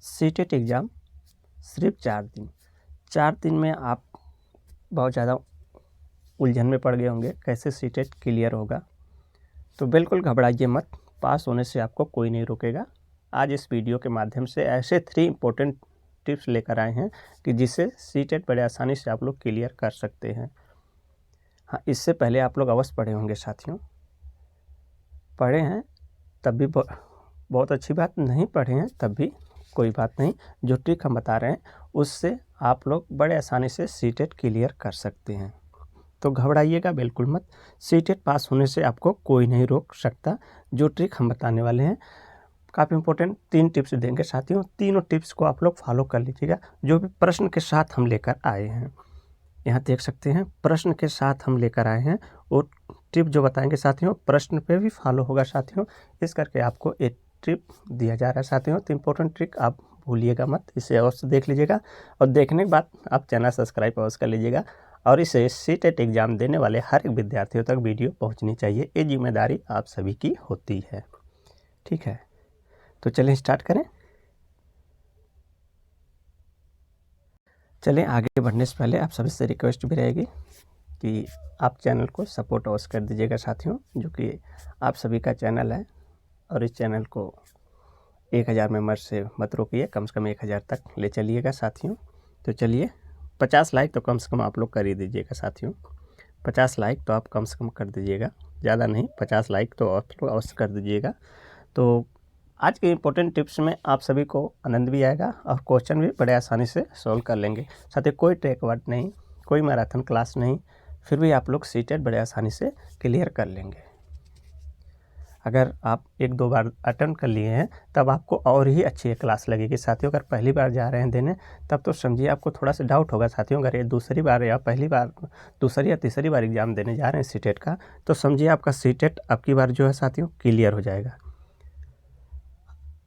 CTET exam सिर्फ 4 दिन में आप बहुत ज़्यादा उलझन में पड़ गए होंगे कैसे सीटेट क्लियर होगा। तो बिल्कुल घबराइए मत, पास होने से आपको कोई नहीं रोकेगा। आज इस वीडियो के माध्यम से ऐसे 3 इम्पोर्टेंट टिप्स लेकर आए हैं कि जिससे सीटेट बड़े आसानी से आप लोग क्लियर कर सकते हैं। हाँ, इससे पहले आप लोग अवश्य पढ़े होंगे साथियों, पढ़े हैं तब भी बहुत अच्छी बात, नहीं पढ़े हैं तब भी कोई बात नहीं। जो ट्रिक हम बता रहे हैं उससे आप लोग बड़े आसानी से सीटेट क्लियर कर सकते हैं। तो घबराइएगा बिल्कुल मत, सीटेट पास होने से आपको कोई नहीं रोक सकता। जो ट्रिक हम बताने वाले हैं काफ़ी इंपॉर्टेंट 3 टिप्स देंगे साथियों, तीनों टिप्स को आप लोग फॉलो कर लीजिएगा। जो भी प्रश्न के साथ हम लेकर आए हैं, यहाँ देख सकते हैं प्रश्न के साथ हम लेकर आए हैं, और टिप जो बताएंगे साथियों प्रश्न पे भी फॉलो होगा साथियों। इस करके आपको एक टिप दिया जा रहा है साथियों। तो इम्पोर्टेंट ट्रिक आप भूलिएगा मत, इसे अवश्य देख लीजिएगा और देखने के बाद आप चैनल सब्सक्राइब अवश्य कर लीजिएगा। और इसे सीटेट एग्ज़ाम देने वाले हर एक विद्यार्थियों तक वीडियो पहुंचनी चाहिए, ये जिम्मेदारी आप सभी की होती है। ठीक है, तो चलें स्टार्ट करें। चलें आगे बढ़ने से पहले आप सभी से रिक्वेस्ट भी रहेगी कि आप चैनल को सपोर्ट अवश्य कर दीजिएगा साथियों, जो कि आप सभी का चैनल है। और इस चैनल को 1000 मेंबर से मत रोकिए, कम से कम 1000 तक ले चलिएगा साथियों। तो चलिए 50 लाइक तो कम से कम आप लोग कर ही दीजिएगा साथियों। 50 लाइक तो आप कम से कम कर दीजिएगा, ज़्यादा नहीं, 50 लाइक तो आप लोग अवश्य कर दीजिएगा। तो आज के इम्पोर्टेंट टिप्स में आप सभी को आनंद भी आएगा और क्वेश्चन भी बड़े आसानी से सॉल्व कर लेंगे। साथ ही कोई ट्रैक वर्ड नहीं, कोई मैराथन क्लास नहीं, फिर भी आप लोग सीटेट बड़े आसानी से क्लियर कर लेंगे। अगर आप 1-2 बार अटेम्प्ट कर लिए हैं तब आपको और ही अच्छी क्लास लगेगी साथियों। अगर पहली बार जा रहे हैं देने तब तो समझिए आपको थोड़ा सा डाउट होगा साथियों। अगर ये दूसरी बार या पहली बार, दूसरी या तीसरी बार एग्ज़ाम देने जा रहे हैं सीटेट का, तो समझिए आपका सीटेट अब की बार जो है साथियों क्लियर हो जाएगा।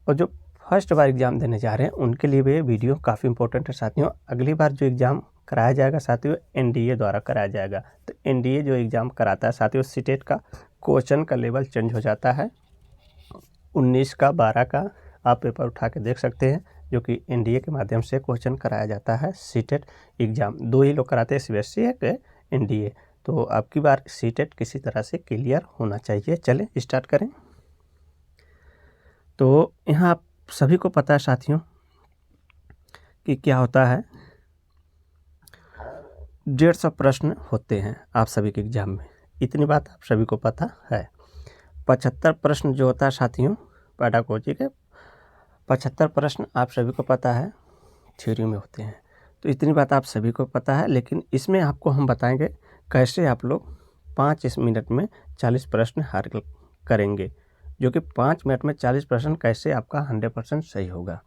और जो फर्स्ट बार एग्ज़ाम देने जा रहे हैं उनके लिए भी ये वीडियो काफ़ी इंपॉर्टेंट है साथियों। अगली बार जो एग्ज़ाम कराया जाएगा साथियों एनडीए द्वारा कराया जाएगा। तो एनडीए जो एग्ज़ाम कराता है साथियों, सीटेट का क्वेश्चन का लेवल चेंज हो जाता है। 19 का 12 का आप पेपर उठा के देख सकते हैं, जो कि एनडीए के माध्यम से क्वेश्चन कराया जाता है। सीटेट एग्ज़ाम 2 ही लोग कराते हैं, सीबीएसई एक एनडीए। तो अब की बार सीटेट किसी तरह से क्लियर होना चाहिए। चलें स्टार्ट करें। तो यहाँ आप सभी को पता है साथियों कि क्या होता है, 150 प्रश्न होते हैं आप सभी के एग्ज़ाम में, इतनी बात आप सभी को पता है। 75 प्रश्न जो होता है साथियों पेडागोजी के, 75 प्रश्न आप सभी को पता है थ्योरी में होते हैं। तो इतनी बात आप सभी को पता है, लेकिन इसमें आपको हम बताएंगे कैसे आप लोग 5 मिनट में 40 प्रश्न हल करेंगे, जो कि 5 मिनट में 40 प्रश्न कैसे आपका 100% सही होगा।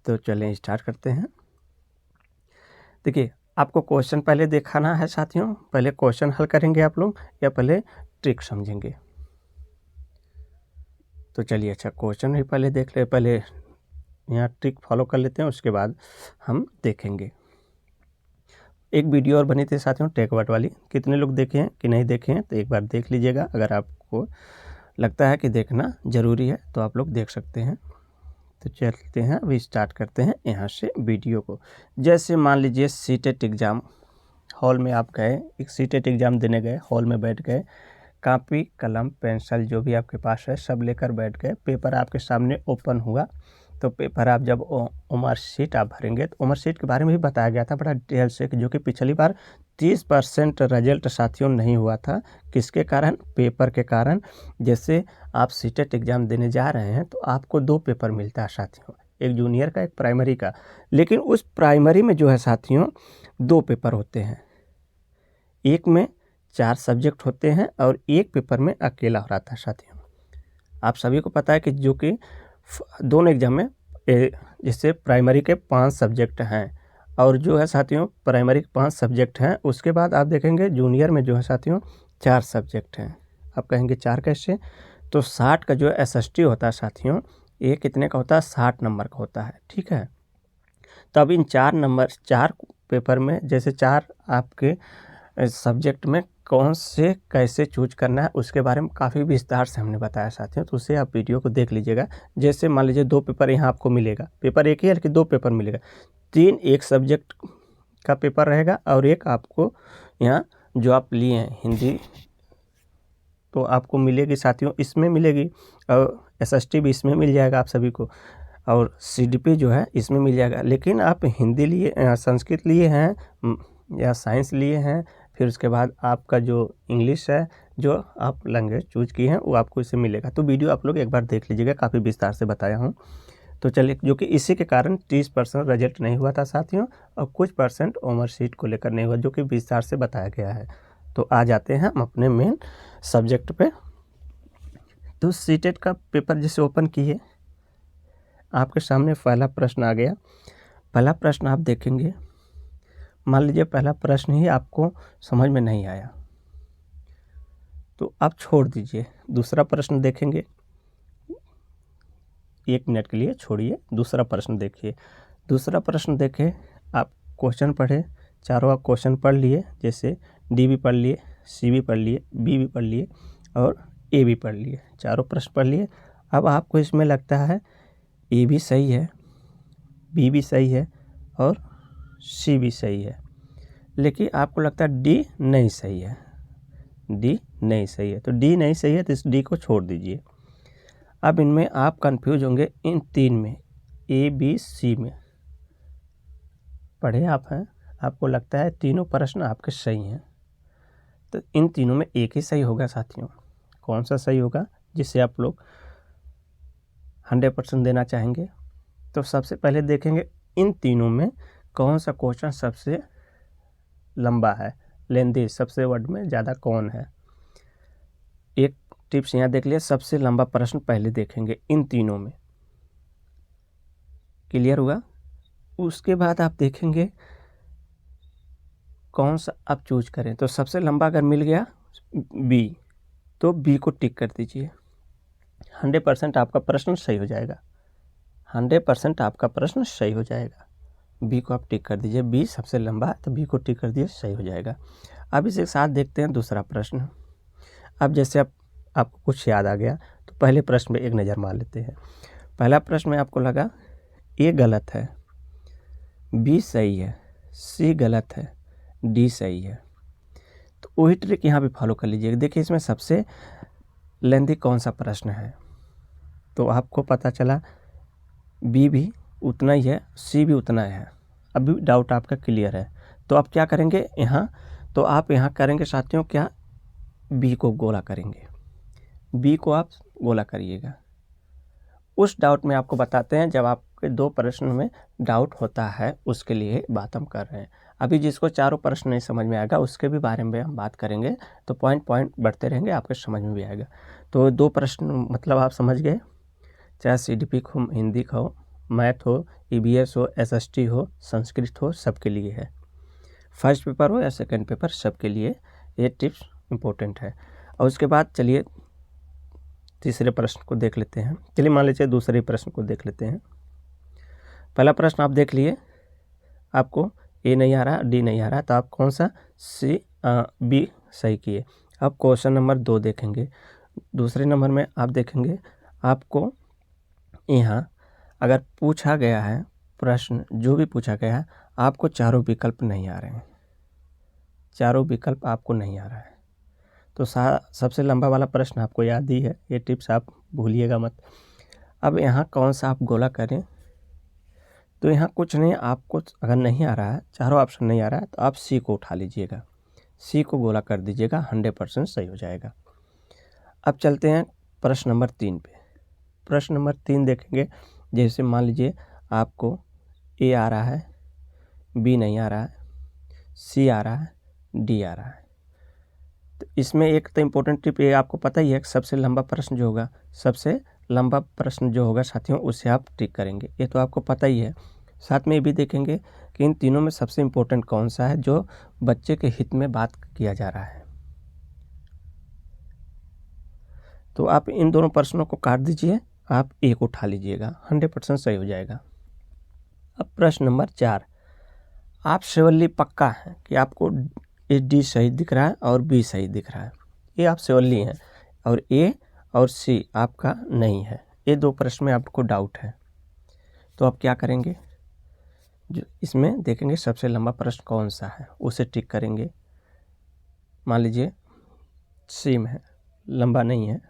तो चलें स्टार्ट करते हैं। देखिए आपको क्वेश्चन पहले दिखाना है साथियों, पहले क्वेश्चन हल करेंगे आप लोग या पहले ट्रिक समझेंगे। तो चलिए अच्छा क्वेश्चन ही पहले देख ले, पहले यहाँ ट्रिक फॉलो कर लेते हैं, उसके बाद हम देखेंगे। एक वीडियो और बनी थी साथियों टेक वर्ड वाली, कितने लोग देखे हैं कि नहीं देखे हैं तो एक बार देख लीजिएगा। अगर आपको लगता है कि देखना ज़रूरी है तो आप लोग देख सकते हैं। तो चलते हैं अभी स्टार्ट करते हैं यहाँ से वीडियो को। जैसे मान लीजिए सीटेट एग्ज़ाम हॉल में आप गए, एक सीटेट एग्ज़ाम देने गए, हॉल में बैठ गए, कापी कलम पेंसिल जो भी आपके पास है सब लेकर बैठ गए। पेपर आपके सामने ओपन हुआ, तो पेपर आप जब उमर शीट आप भरेंगे, तो उमर शीट के बारे में भी बताया गया था बड़ा डिटेल से, जो कि पिछली बार 30% रिजल्ट साथियों नहीं हुआ था। किसके कारण? पेपर के कारण। जैसे आप सीटेट एग्ज़ाम देने जा रहे हैं तो आपको 2 पेपर मिलता है साथियों, एक जूनियर का एक प्राइमरी का। लेकिन उस प्राइमरी में जो है साथियों 2 पेपर होते हैं, एक में 4 सब्जेक्ट होते हैं और एक पेपर में अकेला हो रहा था साथियों। आप सभी को पता है कि जो कि दोनों एग्जाम में जैसे प्राइमरी के 5 सब्जेक्ट हैं, और जो है साथियों प्राइमरी के 5 सब्जेक्ट हैं, उसके बाद आप देखेंगे जूनियर में जो है साथियों 4 सब्जेक्ट हैं। आप कहेंगे 4 कैसे? तो 60 का जो एसएसटी होता है साथियों, ये कितने का होता है? 60 नंबर का होता है। ठीक है, तब इन 4 पेपर में जैसे 4 आपके सब्जेक्ट में कौन से कैसे चूज करना है उसके बारे में काफ़ी विस्तार से हमने बताया साथियों, तो उसे आप वीडियो को देख लीजिएगा। जैसे मान लीजिए 2 पेपर यहाँ आपको मिलेगा, पेपर एक ही है लेकिन 2 पेपर मिलेगा, 3 एक सब्जेक्ट का पेपर रहेगा और एक आपको यहाँ जो आप लिए हैं हिंदी तो आपको मिलेगी साथियों, इसमें मिलेगी, और SST भी इसमें मिल जाएगा आप सभी को, और CDP जो है इसमें मिल जाएगा। लेकिन आप हिंदी लिए, संस्कृत लिए हैं या साइंस लिए हैं, फिर उसके बाद आपका जो इंग्लिश है, जो आप लैंग्वेज चूज किए हैं वो आपको इससे मिलेगा। तो वीडियो आप लोग एक बार देख लीजिएगा, काफ़ी विस्तार से बताया हूँ। तो चलिए, जो कि इसी के कारण 30% रिजल्ट नहीं हुआ था साथियों, और कुछ % ओमर सीट को लेकर नहीं हुआ, जो कि विस्तार से बताया गया है। तो आ जाते हैं हम अपने मेन सब्जेक्ट पे। तो सीटेट का पेपर जैसे ओपन किए, आपके सामने पहला प्रश्न आ गया। पहला प्रश्न आप देखेंगे, मान लीजिए पहला प्रश्न ही आपको समझ में नहीं आया तो आप छोड़ दीजिए, दूसरा प्रश्न देखेंगे। 1 मिनट के लिए छोड़िए, दूसरा प्रश्न देखिए। दूसरा प्रश्न देखें, आप क्वेश्चन पढ़े, चारों आप क्वेश्चन पढ़ लिए, जैसे डी भी पढ़ लिए, सी भी पढ़ लिए, बी भी पढ़ लिए और ए भी पढ़ लिए, चारों प्रश्न पढ़ लिए। अब आपको इसमें लगता है ए भी सही है, बी भी सही है और सी भी सही है, लेकिन आपको लगता है डी नहीं सही है, डी नहीं सही है। तो डी नहीं सही है तो इस डी को छोड़ दीजिए। अब इनमें आप कंफ्यूज होंगे, इन 3 में, ए बी सी में पढ़े आप हैं, आपको लगता है तीनों प्रश्न आपके सही हैं, तो इन तीनों में एक ही सही होगा साथियों। कौन सा सही होगा जिससे आप लोग 100% देना चाहेंगे? तो सबसे पहले देखेंगे इन तीनों में कौन सा क्वेश्चन सबसे लंबा है, लेंथी, सबसे वर्ड में ज़्यादा कौन है। एक टिप्स यहाँ देख लिया, सबसे लंबा प्रश्न पहले देखेंगे इन तीनों में, क्लियर हुआ। उसके बाद आप देखेंगे कौन सा आप चूज करें। तो सबसे लंबा अगर मिल गया बी, तो बी को टिक कर दीजिए, 100% आपका प्रश्न सही हो जाएगा, 100% आपका प्रश्न सही हो जाएगा। बी को आप टिक कर दीजिए, बी सबसे लंबा है तो बी को टिक कर दिए, सही हो जाएगा। अब इसे साथ देखते हैं दूसरा प्रश्न। अब जैसे आपको कुछ याद आ गया तो पहले प्रश्न में एक नज़र मार लेते हैं। पहला प्रश्न में आपको लगा ए गलत है, बी सही है, सी गलत है, डी सही है, तो वही ट्रिक यहाँ पे फॉलो कर लीजिएगा। देखिए इसमें सबसे लेंथी कौन सा प्रश्न है, तो आपको पता चला बी भी उतना ही है, सी भी उतना है। अभी डाउट आपका क्लियर है, तो आप क्या करेंगे यहाँ, तो आप यहाँ करेंगे साथियों क्या, बी को गोला करेंगे, बी को आप गोला करिएगा। उस डाउट में आपको बताते हैं, जब आपके 2 प्रश्न में डाउट होता है उसके लिए बात हम कर रहे हैं। अभी जिसको चारों प्रश्न नहीं समझ में आएगा उसके भी बारे में हम बात करेंगे, तो पॉइंट बढ़ते रहेंगे, आपके समझ में भी आएगा। तो 2 प्रश्न मतलब आप समझ गए, चाहे CDP हो, हिंदी का हो, मैथ हो, EVS हो, SST हो, संस्कृत हो, सबके लिए है। फर्स्ट पेपर हो या सेकंड पेपर, सबके लिए ये टिप्स इम्पोर्टेंट है। और उसके बाद चलिए तीसरे प्रश्न को देख लेते हैं। चलिए मान लीजिए दूसरे प्रश्न को देख लेते हैं। पहला प्रश्न आप देख लिए, आपको ए नहीं आ रहा, डी नहीं आ रहा, तो आप कौन सा बी सही किए। अब क्वेश्चन नंबर 2 देखेंगे। दूसरे नंबर में आप देखेंगे, आपको यहाँ अगर पूछा गया है प्रश्न, जो भी पूछा गया है, आपको चारों विकल्प नहीं आ रहे हैं, चारों विकल्प आपको नहीं आ रहा है, तो सबसे लंबा वाला प्रश्न आपको याद ही है, ये टिप्स आप भूलिएगा मत। अब यहाँ कौन सा आप गोला करें, तो यहाँ कुछ नहीं, आपको अगर नहीं आ रहा है, चारों ऑप्शन नहीं आ रहा है, तो आप सी को उठा लीजिएगा, सी को गोला कर दीजिएगा, 100% सही हो जाएगा। अब चलते हैं प्रश्न नंबर 3 पे। प्रश्न नंबर 3 देखेंगे, जैसे मान लीजिए आपको ए आ रहा है, बी नहीं आ रहा है, सी आ रहा है, डी आ रहा है। तो इसमें एक तो इम्पोर्टेंट टिप ये आपको पता ही है, सबसे लंबा प्रश्न जो होगा, सबसे लंबा प्रश्न जो होगा साथियों, उसे आप टिक करेंगे, ये तो आपको पता ही है। साथ में ये भी देखेंगे कि इन तीनों में सबसे इम्पोर्टेंट कौन सा है, जो बच्चे के हित में बात किया जा रहा है। तो आप इन दोनों प्रश्नों को काट दीजिए, आप एक उठा लीजिएगा, 100% सही हो जाएगा। अब प्रश्न नंबर 4, आप श्योरली पक्का है कि आपको ये डी सही दिख रहा है और बी सही दिख रहा है, ये आपसे ओनली हैं, और ए और सी आपका नहीं है। ये 2 प्रश्न में आपको डाउट है, तो आप क्या करेंगे, जो इसमें देखेंगे सबसे लंबा प्रश्न कौन सा है उसे टिक करेंगे। मान लीजिए सी में है, लंबा नहीं है,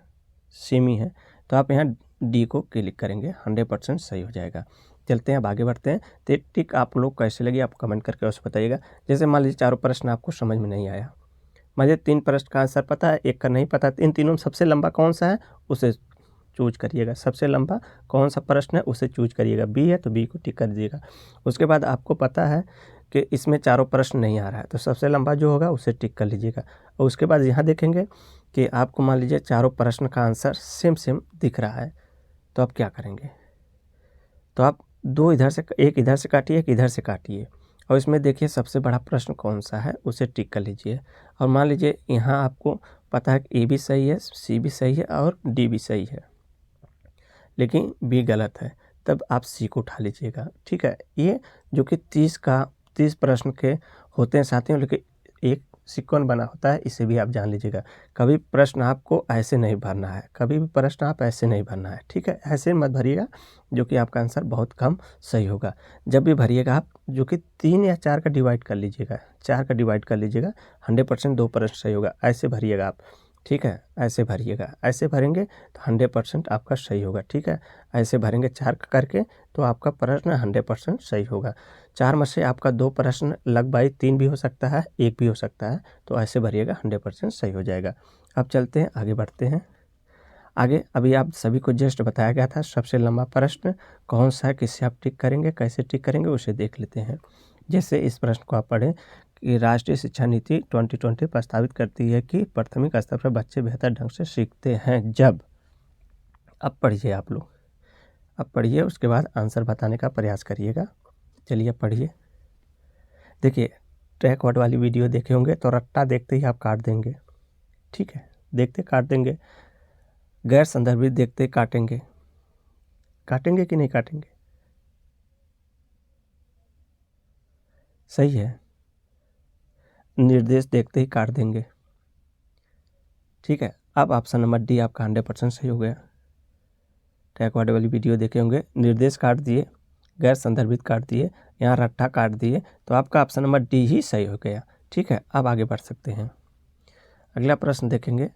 सेमी है, तो आप यहाँ डी को क्लिक करेंगे, 100% सही हो जाएगा। चलते हैं, अब आगे बढ़ते हैं। तो टिक आप लोग कैसे लगी आप कमेंट करके उसे बताइएगा। जैसे मान लीजिए चारों प्रश्न आपको समझ में नहीं आया, मुझे 3 प्रश्न का आंसर पता है, एक का नहीं पता, इन तीनों में सबसे लंबा कौन सा है उसे चूज करिएगा। सबसे लंबा कौन सा प्रश्न है उसे चूज करिएगा। बी है तो बी को टिक कर दीजिएगा। उसके बाद आपको पता है कि इसमें चारों प्रश्न नहीं आ रहा है, तो सबसे लंबा जो होगा उसे टिक कर लीजिएगा। और उसके बाद यहाँ देखेंगे कि आपको मान लीजिए चारों प्रश्न का आंसर सेम दिख रहा है, तो आप क्या करेंगे, तो आप 2 इधर से, एक इधर से काटिए, एक इधर से काटिए, और इसमें देखिए सबसे बड़ा प्रश्न कौन सा है उसे टिक कर लीजिए। और मान लीजिए यहाँ आपको पता है कि ए भी सही है, सी भी सही है और डी भी सही है, लेकिन बी गलत है, तब आप सी को उठा लीजिएगा। ठीक है, ये जो कि 30 प्रश्न के होते हैं साथियों, लेकिन एक सिक्वेंस बना होता है, इसे भी आप जान लीजिएगा। कभी प्रश्न आपको ऐसे नहीं भरना है, कभी भी प्रश्न आप ऐसे नहीं भरना है। ठीक है, ऐसे मत भरिएगा, जो कि आपका आंसर बहुत कम सही होगा। जब भी भरिएगा आप जो कि 3 या 4 का डिवाइड कर लीजिएगा, 4 का डिवाइड कर लीजिएगा, 100% 2 प्रश्न सही होगा, ऐसे भरिएगा आप। ठीक है, ऐसे भरिएगा, ऐसे भरेंगे तो 100% आपका सही होगा। ठीक है, ऐसे भरेंगे 4 करके तो आपका प्रश्न 100% सही होगा। 4 में से आपका 2 प्रश्न लगभग 3 भी हो सकता है, 1 भी हो सकता है, तो ऐसे भरिएगा, 100% सही हो जाएगा। अब चलते हैं, आगे बढ़ते हैं। आगे अभी आप सभी को जस्ट बताया गया था सबसे लंबा प्रश्न कौन सा है, किससे आप टिक करेंगे, कैसे टिक करेंगे, उसे देख लेते हैं। जैसे इस प्रश्न को आप पढ़ें कि राष्ट्रीय शिक्षा नीति 2020 प्रस्तावित करती है कि प्राथमिक स्तर पर बच्चे बेहतर ढंग से सीखते हैं जब। अब पढ़िए आप लोग, अब पढ़िए, उसके बाद आंसर बताने का प्रयास करिएगा। चलिए पढ़िए। देखिए, ट्रैक वर्ड वाली वीडियो देखे होंगे तो रट्टा देखते ही आप काट देंगे। ठीक है, देखते काट देंगे, गैर संदर्भित देखते काटेंगे, काटेंगे कि नहीं काटेंगे, सही है। निर्देश देखते ही काट देंगे। ठीक है, अब ऑप्शन नंबर डी आपका 100% सही हो गया। ट्रैक वर्ड वाली वीडियो देखे होंगे, निर्देश काट दिए, गैर संदर्भित काट दिए, यहाँ रट्टा काट दिए, तो आपका ऑप्शन नंबर डी ही सही हो गया। ठीक है, अब आगे बढ़ सकते हैं, अगला प्रश्न देखेंगे।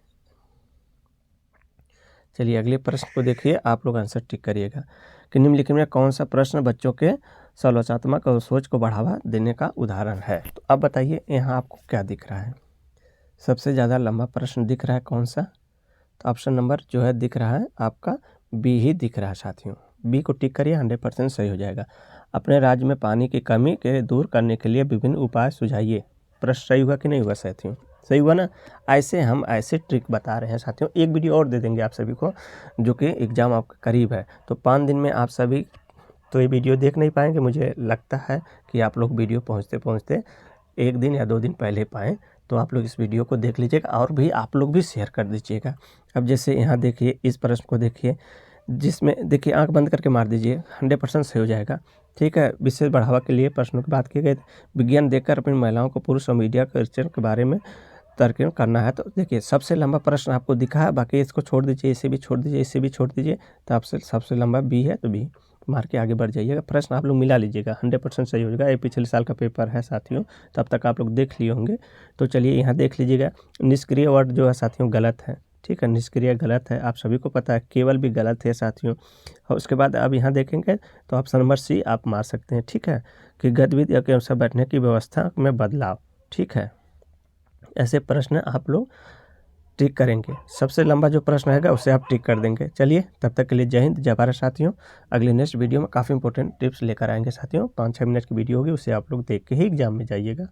चलिए अगले प्रश्न को देखिए, आप लोग आंसर टिक करिएगा कि निम्नलिखित में कौन सा प्रश्न बच्चों के समालोचनात्मक और सोच को बढ़ावा देने का उदाहरण है। तो अब बताइए यहाँ आपको क्या दिख रहा है, सबसे ज़्यादा लंबा प्रश्न दिख रहा है कौन सा, तो ऑप्शन नंबर जो है दिख रहा है आपका बी ही दिख रहा है साथियों। बी को टिक करिए, 100% सही हो जाएगा। अपने राज्य में पानी की कमी के दूर करने के लिए विभिन्न उपाय सुझाइए। प्रश्न सही हुआ कि नहीं हुआ साथियों, सही हुआ ना। ऐसे हम ऐसे ट्रिक बता रहे हैं साथियों, एक वीडियो और दे देंगे आप सभी को, जो कि एग्ज़ाम आपका करीब है, तो 5 दिन में आप सभी तो ये वीडियो देख नहीं पाएंगे। मुझे लगता है कि आप लोग वीडियो पहुँचते पहुँचते 1 दिन या 2 दिन पहले पाएँ, तो आप लोग इस वीडियो को देख लीजिएगा और भी आप लोग भी शेयर कर दीजिएगा। अब जैसे यहाँ देखिए, इस प्रश्न को देखिए, जिसमें देखिए आंख बंद करके मार दीजिए, 100% सही हो जाएगा। ठीक है, विशेष बढ़ावा के लिए प्रश्नों की बात की गई, विज्ञान देखकर अपनी महिलाओं को पुरुष और मीडिया कल्चर के बारे में तर्क करना है। तो देखिए सबसे लंबा प्रश्न आपको दिखा है, बाकी इसको छोड़ दीजिए, इसे भी छोड़ दीजिए, इसे भी छोड़ दीजिए, तो आपसे सबसे लंबा बी है, तो बी मार के आगे बढ़ जाइएगा। प्रश्न आप लोग मिला लीजिएगा, 100% सही हो जाएगा। ये पिछले साल का पेपर है साथियों, तब तक आप लोग देख लिए होंगे। तो चलिए यहाँ देख लीजिएगा, निष्क्रिय वर्ड जो है साथियों गलत है। ठीक है, निष्क्रिय गलत है, आप सभी को पता है। केवल भी गलत है साथियों। और उसके बाद अब यहाँ देखेंगे तो ऑप्शन नंबर सी आप मार सकते हैं। ठीक है, कि गतिविधि के अनुसार बैठने की व्यवस्था में बदलाव। ठीक है, ऐसे प्रश्न आप लोग टिक करेंगे। सबसे लंबा जो प्रश्न रहेगा उसे आप टिक कर देंगे। चलिए तब तक के लिए जय हिंद, जय भारत साथियों। अगले नेक्स्ट वीडियो में काफ़ी इंपॉर्टेंट टिप्स लेकर आएंगे साथियों। 5-6 मिनट की वीडियो होगी, उसे आप लोग देख के ही एग्जाम में जाइएगा।